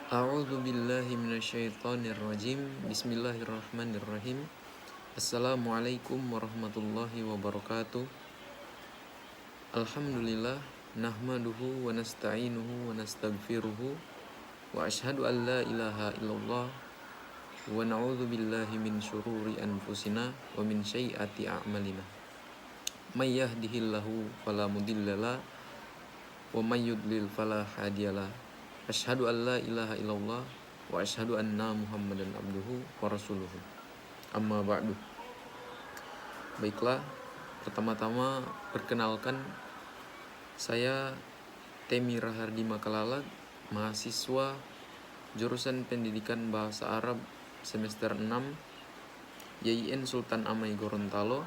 A'udzu billahi minasyaitonir rajim. Bismillahirrahmanirrahim. Assalamualaikum warahmatullahi wabarakatuh. Alhamdulillah nahmaduhu wa nasta'inuhu wa nastaghfiruhu wa asyhadu an la ilaha illallah wa na'udzu billahi min syururi anfusina wa min sayyiati a'malina. May yahdihillahu fala mudhillalah wa may yudlil fala hadiyalah. Asyhadu an la ilaha illallah wa asyhadu anna Muhammadan abduhu wa rasuluhu. Amma ba'du. Baiklah, pertama-tama perkenalkan, saya Temi Rahardi Makalalag, mahasiswa jurusan Pendidikan Bahasa Arab semester 6 YIN Sultan Amai Gorontalo.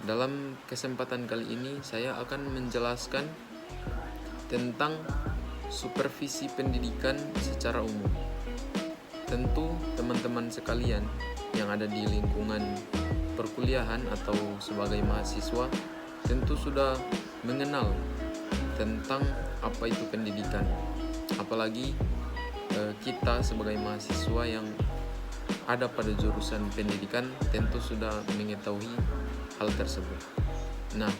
Dalam kesempatan kali ini saya akan menjelaskan tentang supervisi pendidikan secara umum. Tentu teman-teman sekalian yang ada di lingkungan perkuliahan atau sebagai mahasiswa tentu sudah mengenal tentang apa itu pendidikan. Apalagi kita sebagai mahasiswa yang ada pada jurusan pendidikan tentu sudah mengetahui hal tersebut. Nah,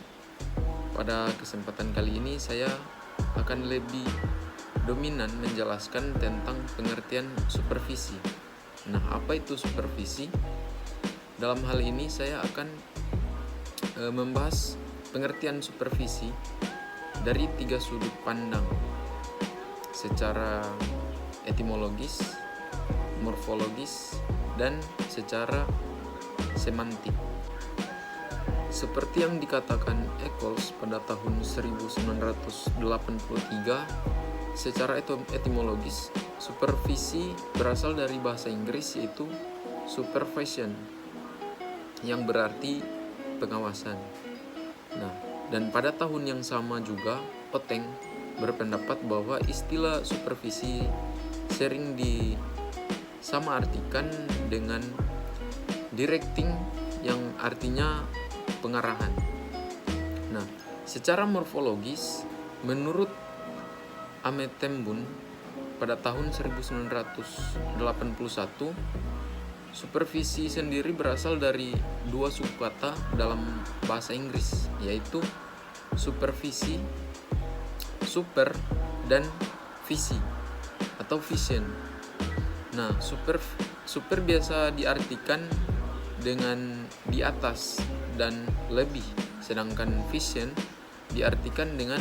pada kesempatan kali ini saya akan lebih dominan menjelaskan tentang pengertian supervisi. Nah, apa itu supervisi? Dalam hal ini saya akan membahas pengertian supervisi dari 3 sudut pandang, secara etimologis, morfologis, dan secara semantik. Seperti yang dikatakan Eccles pada tahun 1983, secara etimologis, supervisi berasal dari bahasa Inggris yaitu supervision, yang berarti pengawasan. Nah, dan pada tahun yang sama juga Oteng berpendapat bahwa istilah supervisi sering disamaartikan dengan directing, yang artinya pengarahan. Nah, secara morfologis, menurut Ametembun pada tahun 1981, supervisi sendiri berasal dari 2 suku kata dalam bahasa Inggris, yaitu supervisi, super, dan visi atau vision. Nah, super biasa diartikan dengan di atas dan lebih, sedangkan vision diartikan dengan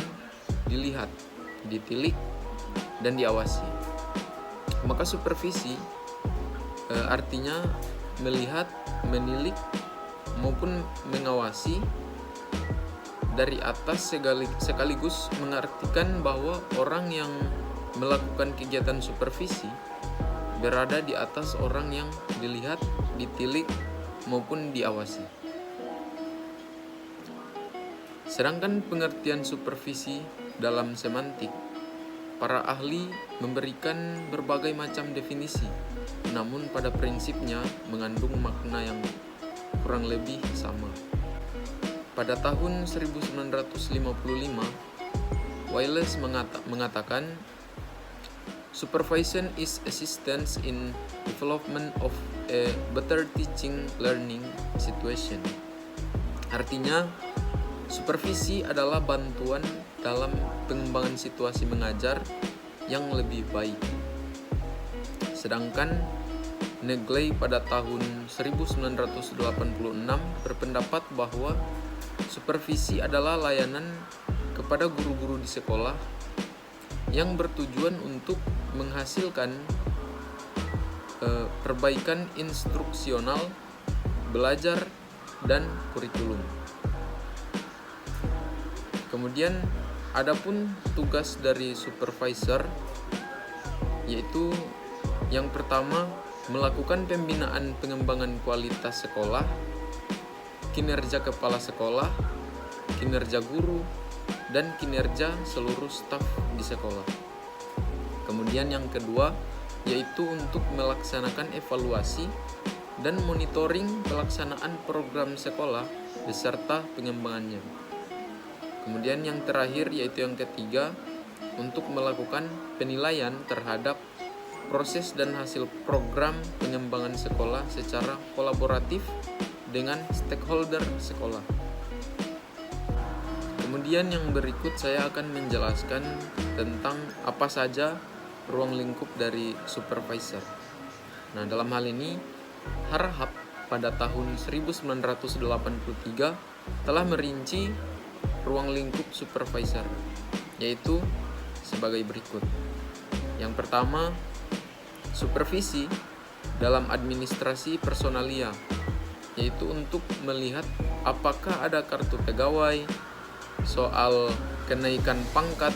dilihat, ditilik, dan diawasi. Maka supervisi artinya melihat, menilik, maupun mengawasi dari atas, sekaligus mengartikan bahwa orang yang melakukan kegiatan supervisi berada di atas orang yang dilihat, ditilik, maupun diawasi. Sedangkan pengertian supervisi dalam semantik, para ahli memberikan berbagai macam definisi, namun pada prinsipnya mengandung makna yang kurang lebih sama. Pada tahun 1955, Wallace mengatakan, supervision is assistance in development of a better teaching learning situation. Artinya, supervisi adalah bantuan dalam pengembangan situasi mengajar yang lebih baik. Sedangkan Negley pada tahun 1986 berpendapat bahwa supervisi adalah layanan kepada guru-guru di sekolah yang bertujuan untuk menghasilkan perbaikan instruksional, belajar, dan kurikulum. Kemudian adapun tugas dari supervisor, yaitu yang pertama, melakukan pembinaan pengembangan kualitas sekolah, kinerja kepala sekolah, kinerja guru, dan kinerja seluruh staf di sekolah. Kemudian yang kedua, yaitu untuk melaksanakan evaluasi dan monitoring pelaksanaan program sekolah beserta pengembangannya. Kemudian yang terakhir, yaitu yang ketiga, untuk melakukan penilaian terhadap proses dan hasil program pengembangan sekolah secara kolaboratif dengan stakeholder sekolah. Kemudian yang berikut saya akan menjelaskan tentang apa saja ruang lingkup dari supervisor. Nah, dalam hal ini Harhab pada tahun 1983 telah merinci ruang lingkup supervisor, yaitu sebagai berikut. Yang pertama, supervisi dalam administrasi personalia, yaitu untuk melihat apakah ada kartu pegawai, soal kenaikan pangkat,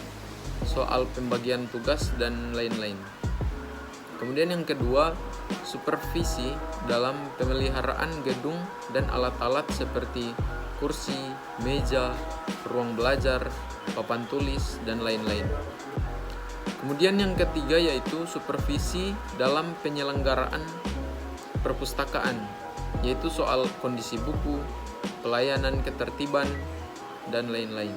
soal pembagian tugas, dan lain-lain. Kemudian yang kedua, supervisi dalam pemeliharaan gedung dan alat-alat seperti kursi, meja, ruang belajar, papan tulis, dan lain-lain. Kemudian yang ketiga yaitu supervisi dalam penyelenggaraan perpustakaan, yaitu soal kondisi buku, pelayanan ketertiban, dan lain-lain.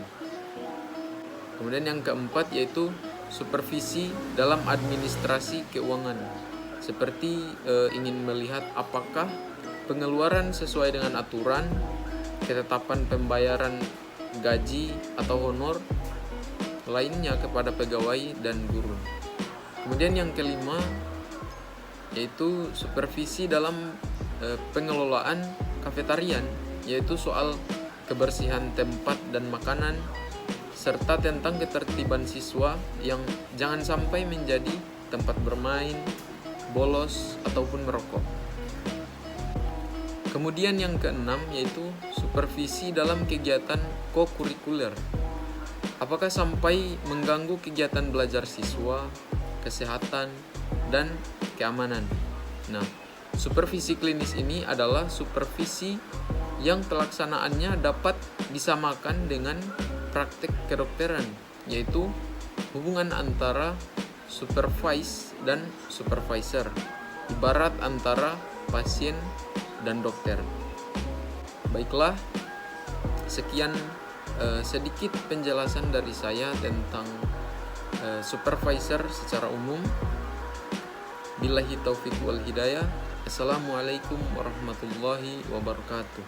Kemudian yang keempat yaitu supervisi dalam administrasi keuangan, seperti ingin melihat apakah pengeluaran sesuai dengan aturan, ketetapan pembayaran gaji atau honor lainnya kepada pegawai dan guru. Kemudian yang kelima yaitu supervisi dalam pengelolaan kafetarian, yaitu soal kebersihan tempat dan makanan, serta tentang ketertiban siswa yang jangan sampai menjadi tempat bermain, bolos, ataupun merokok. Kemudian yang keenam yaitu supervisi dalam kegiatan kokurikuler. Apakah sampai mengganggu kegiatan belajar siswa, kesehatan, dan keamanan. Nah, supervisi klinis ini adalah supervisi yang pelaksanaannya dapat disamakan dengan praktek kedokteran, yaitu hubungan antara supervise dan supervisor, ibarat antara pasien dan dokter. Baiklah, sekian sedikit penjelasan dari saya tentang supervisor secara umum. Billahi taufiq wal hidayah. Assalamualaikum warahmatullahi wabarakatuh.